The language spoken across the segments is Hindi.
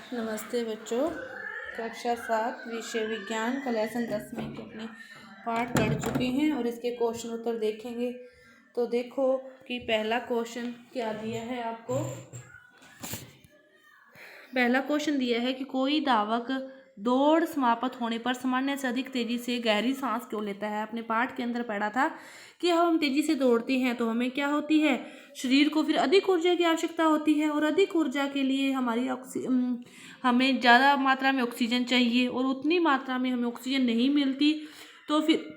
नमस्ते बच्चों। कक्षा 7 विषय विज्ञान का लेसन 10 के अपने पाठ पढ़ चुके हैं और इसके क्वेश्चन उत्तर देखेंगे। तो देखो कि पहला क्वेश्चन क्या दिया है आपको। पहला क्वेश्चन दिया है कि कोई धावक दौड़ समाप्त होने पर सामान्य से अधिक तेजी से गहरी सांस क्यों लेता है। अपने पाठ के अंदर पढ़ा था कि हम तेजी से दौड़ते हैं तो हमें क्या होती है, शरीर को फिर अधिक ऊर्जा की आवश्यकता होती है और अधिक ऊर्जा के लिए हमें ज़्यादा मात्रा में ऑक्सीजन चाहिए और उतनी मात्रा में हमें ऑक्सीजन नहीं मिलती। तो फिर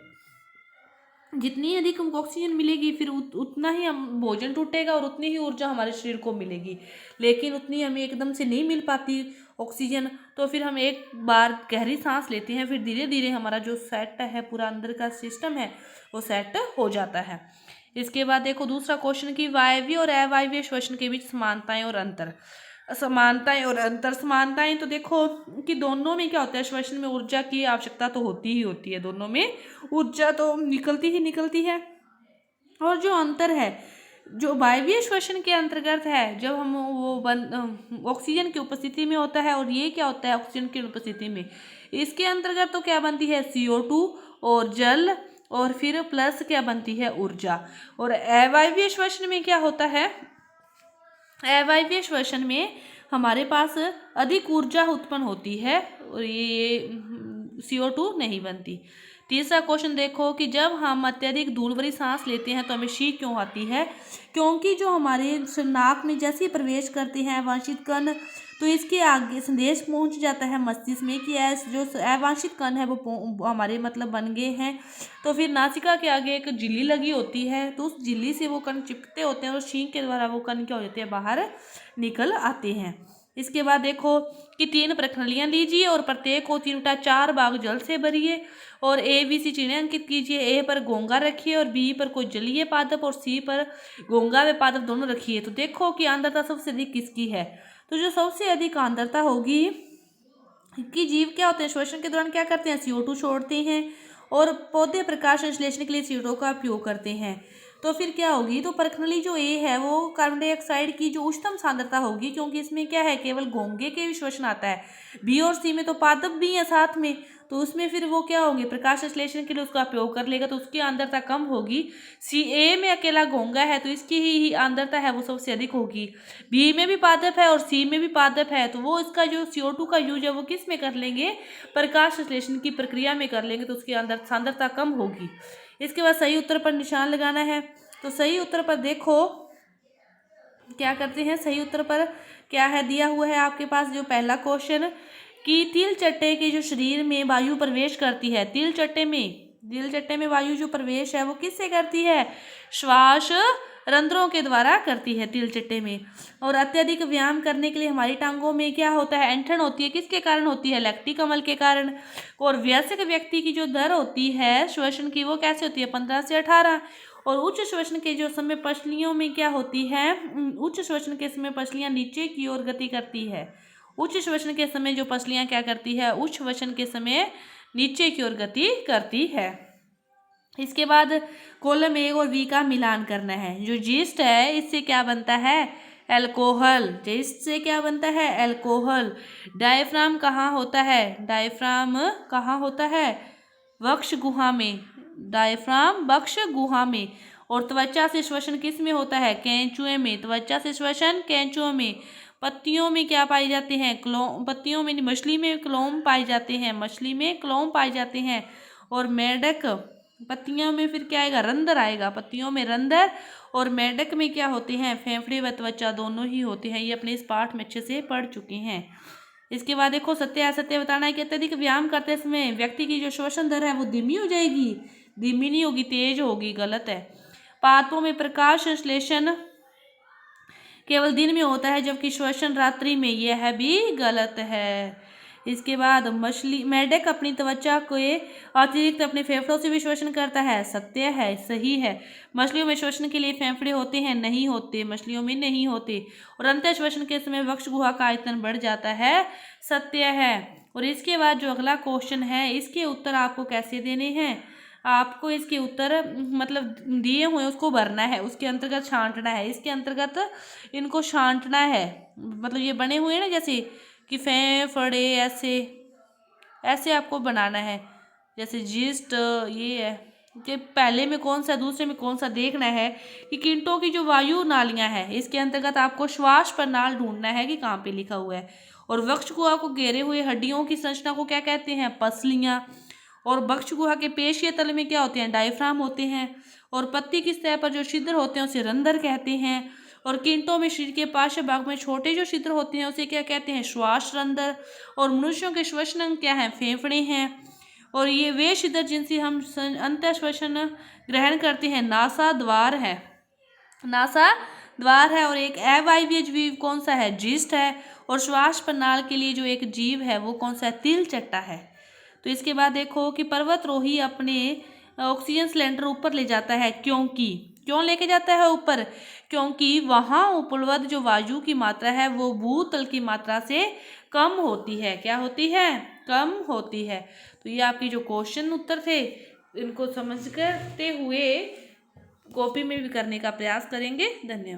जितनी अधिक हमको ऑक्सीजन मिलेगी फिर उतना ही हम भोजन टूटेगा और उतनी ही ऊर्जा हमारे शरीर को मिलेगी, लेकिन उतनी हमें एकदम से नहीं मिल पाती ऑक्सीजन। तो फिर हम एक बार गहरी सांस लेते हैं, फिर धीरे धीरे हमारा जो सेट है पूरा अंदर का सिस्टम है वो सेट हो जाता है। इसके बाद देखो दूसरा क्वेश्चन कि वायवीय और अवायवीय श्वसन के बीच समानताएं और अंतर। समानताएं तो देखो कि दोनों में क्या होता है, श्वसन में ऊर्जा की आवश्यकता तो होती ही होती है, दोनों में ऊर्जा तो निकलती ही निकलती है। और जो अंतर है जो वायवीय श्वसन के अंतर्गत है, जब हम ऑक्सीजन की उपस्थिति में होता है, और ये क्या होता है ऑक्सीजन की उपस्थिति में, इसके अंतर्गत तो क्या बनती है CO2 और जल, और फिर प्लस क्या बनती है ऊर्जा। और अवायवीय श्वसन में क्या होता है, अवायवीय श्वसन में हमारे पास अधिक ऊर्जा उत्पन्न होती है और ये CO2 नहीं बनती। तीसरा क्वेश्चन देखो कि जब हम अत्यधिक धूल भरी सांस लेते हैं तो हमें छींक क्यों आती है। क्योंकि जो हमारे नाक में जैसे ही प्रवेश करते हैं अवांछित कण, तो इसके आगे संदेश पहुंच जाता है मस्तिष्क में कि जो अवांछित कण है वो हमारे बन गए हैं। तो फिर नासिका के आगे एक झिल्ली लगी होती है, तो उस झिल्ली से वो कण चिपकते होते हैं और छींक के द्वारा वो कण क्या हो जाते हैं, बाहर निकल आते हैं। इसके बाद देखो कि 3 प्रश्नावलियां लीजिए और प्रत्येक को 3/4 भाग जल से भरिए और ABC चिन्ह अंकित कीजिए। A पर घोंघा रखिए और B पर कोई जलीय पादप और C पर घोंघा व पादप दोनों रखिए। तो देखो कि आंद्रता सबसे अधिक किसकी है। तो जो सबसे अधिक आंद्रता होगी कि जीव क्या होते हैं, श्वसन के दौरान क्या करते हैं, CO2 छोड़ते हैं और पौधे प्रकाश संश्लेषण के लिए CO2 का उपयोग करते हैं। तो फिर क्या होगी, तो प्रश्नावली जो A है वो कार्बन डाइऑक्साइड की जो उच्चतम सांद्रता होगी, क्योंकि इसमें क्या है केवल घोंघे के श्वसन आता है। B और C में तो पादप भी है साथ में, तो उसमें फिर वो क्या होंगे, प्रकाश संश्लेषण के लिए उसका उपयोग कर लेगा, तो उसकी आंद्रता कम होगी। A में अकेला घोंघा है तो इसकी ही आंद्रता है वो सबसे अधिक होगी। B में भी पादप है और C में भी पादप है, तो वो इसका जो CO2 का यूज है वो किस में कर लेंगे, प्रकाश संश्लेषण की प्रक्रिया में कर लेंगे, तो उसकी सांद्रता कम होगी। इसके बाद सही उत्तर पर निशान लगाना है। तो सही उत्तर पर देखो क्या करते हैं, सही उत्तर पर क्या है दिया हुआ है आपके पास जो पहला क्वेश्चन कि तिल चट्टे के जो शरीर में वायु प्रवेश करती है, तिल चट्टे में वायु जो प्रवेश है वो किससे करती है, श्वास रंध्रों के द्वारा करती है तिल चट्टे में। और अत्यधिक व्यायाम करने के लिए हमारी टांगों में क्या होता है, ऐंठन होती है, किसके कारण होती है, लैक्टिक अम्ल के कारण। और वयस्क व्यक्ति की जो दर होती है श्वसन की वो कैसे होती है, 15 से 18। और उच्च श्वसन के जो समय पसलियों में क्या होती है, उच्च श्वसन के समय पसलियां नीचे की ओर गति करती है। उच्च श्वसन के समय जो पसलियां क्या करती है, उच्च श्वसन के समय नीचे की ओर गति करती है। इसके बाद कॉलम A और B का मिलान करना है। जो जीस्ट है इससे क्या बनता है, एल्कोहल। जीस्ट से क्या बनता है, एल्कोहल। डायफ्राम कहाँ होता है, डायफ्राम कहाँ होता है, वक्ष गुहा में, डायफ्राम वक्ष गुहा में। और त्वचा से श्वसन किस में होता है, केंचुए में। त्वचा से श्वसन केंचुओं में। पत्तियों में क्या पाए जाते हैं, क्लोम, पत्तियों में मछली में क्लोम पाए जाते हैं, मछली में क्लोम पाए जाते हैं। और मेढक पत्तियों में फिर क्या आएगा, रंध्र आएगा, पत्तियों में रंध्र। और मेढक में क्या होते हैं, फेफड़े व त्वचा दोनों ही होते हैं। ये अपने इस पाठ में अच्छे से पढ़ चुके हैं। इसके बाद देखो सत्य असत्य बताना है कि अत्यधिक व्यायाम करते समय व्यक्ति की जो श्वसन दर है वो धीमी हो जाएगी, धीमी नहीं होगी, तेज होगी, गलत है। पादपों में प्रकाश संश्लेषण केवल दिन में होता है जबकि श्वसन रात्रि में, यह भी गलत है। इसके बाद मेढक अपनी त्वचा के अतिरिक्त अपने फेफड़ों से भी श्वसन करता है, सत्य है, सही है। मछलियों में श्वसन के लिए फेफड़े होते हैं, नहीं होते, मछलियों में नहीं होते। और अंत्य श्वसन के समय वक्ष गुहा का आयतन बढ़ जाता है, सत्य है। और इसके बाद जो अगला क्वेश्चन है इसके उत्तर आपको कैसे देने हैं, आपको इसके उत्तर दिए हुए उसको भरना है, उसके अंतर्गत छांटना है, इसके अंतर्गत इनको छांटना है। ये बने हुए हैं ना जैसे कि फेफड़े, ऐसे ऐसे आपको बनाना है। जैसे जीस्ट ये है कि पहले में कौन सा, दूसरे में कौन सा देखना है कि कीटों की जो वायु नालियां हैं इसके अंतर्गत आपको श्वास प्रणाल ढूंढना है कि कहाँ पे लिखा हुआ है। और वक्ष गुहा को घेरे हुए हड्डियों की संरचना को क्या कहते हैं? पसलियां। और वक्ष गुहा के पेशीय तल में क्या होते हैं? डायफ्राम होते हैं। और पत्ती की सतह पर जो छिद्र होते हैं उसे रंध्र कहते हैं। और कीटों में शरीर के पार्श्व भाग में छोटे जो छिद्र होते हैं उसे क्या कहते हैं? श्वास रंध्र। और मनुष्यों के श्वसन अंग क्या है? फेफड़े हैं। और ये वे छिद्र जिनसे हम अंतः श्वसन ग्रहण करते हैं नासा द्वार है, नासा द्वार है। और एक अवायवीय जीव कौन सा है? जीस्ट है। और श्वास प्रणाली के लिए जो एक जीव है वो कौन सा है? तिल चट्टा है। तो इसके बाद देखो कि पर्वतरोही अपने ऑक्सीजन सिलेंडर ऊपर ले जाता है, क्यों लेके जाता है ऊपर? क्योंकि वहाँ उपलब्ध जो वायु की मात्रा है वो भूतल की मात्रा से कम होती है। क्या होती है? कम होती है। तो ये आपकी जो क्वेश्चन उत्तर थे इनको समझ करते हुए कॉपी में भी करने का प्रयास करेंगे। धन्यवाद।